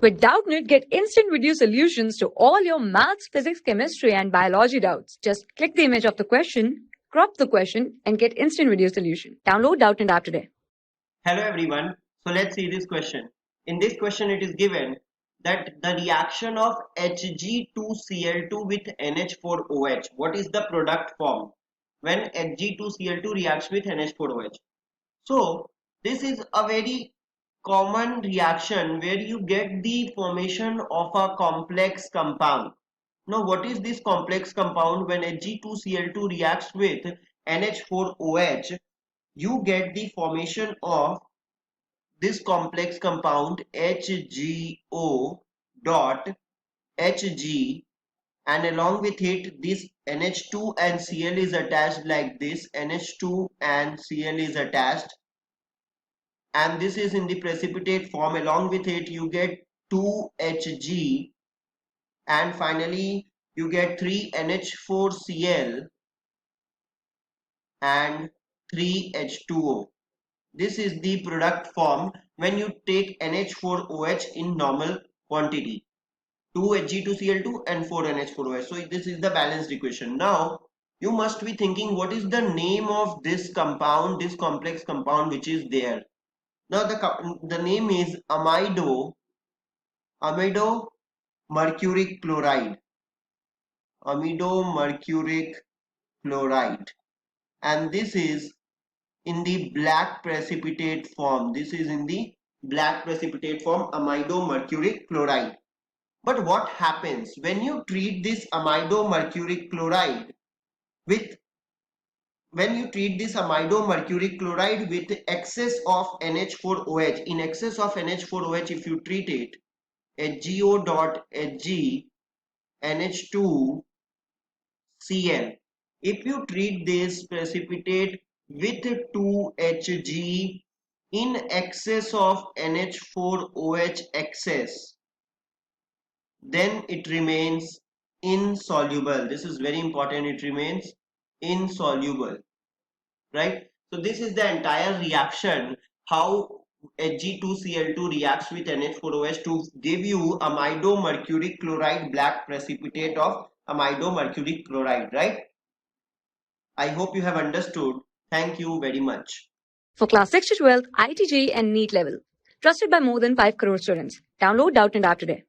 With Doubtnut, get instant video solutions to all your maths, physics, chemistry, and biology doubts. Just click the image of the question, crop the question, and get instant video solution. Download Doubtnut app today. Hello everyone. So let's see this question. In this question it is given that the reaction of Hg2Cl2 with NH4OH. What is the product form when Hg2Cl2 reacts with NH4OH? So this is a very common reaction where you get the formation of a complex compound. Now what is this complex compound? When Hg2Cl2 reacts with NH4OH, you get the formation of this complex compound HgO dot Hg, and along with it this NH2 and Cl is attached like this. NH2 and Cl is attached, and this is in the precipitate form. Along with it you get 2Hg, and finally you get 3NH4Cl and 3H2O. This is the product form when you take NH4OH in normal quantity. 2Hg2Cl2 and 4NH4OH. So this is the balanced equation. Now you must be thinking, what is the name of this compound, this complex compound which is there? Now the name is amido mercuric chloride. Amido mercuric chloride, and this is in the black precipitate form. This is in the black precipitate form, amido mercuric chloride. But what happens when you treat this amido mercuric chloride with excess of NH4OH? In excess of NH4OH, if you treat it, HgO dot Hg NH2 Cl, if you treat this precipitate with 2Hg in excess of NH4OH excess, then it remains insoluble. This is very important, it remains insoluble, right? So this is the entire reaction, how Hg2Cl2 reacts with NH4OH to give you amido mercuric chloride, black precipitate of amido mercuric chloride, right? I hope you have understood. Thank you very much. For class 6 to 12, IIT JEE and NEET level. Trusted by more than 5 crore students. Download Doubtnut app today.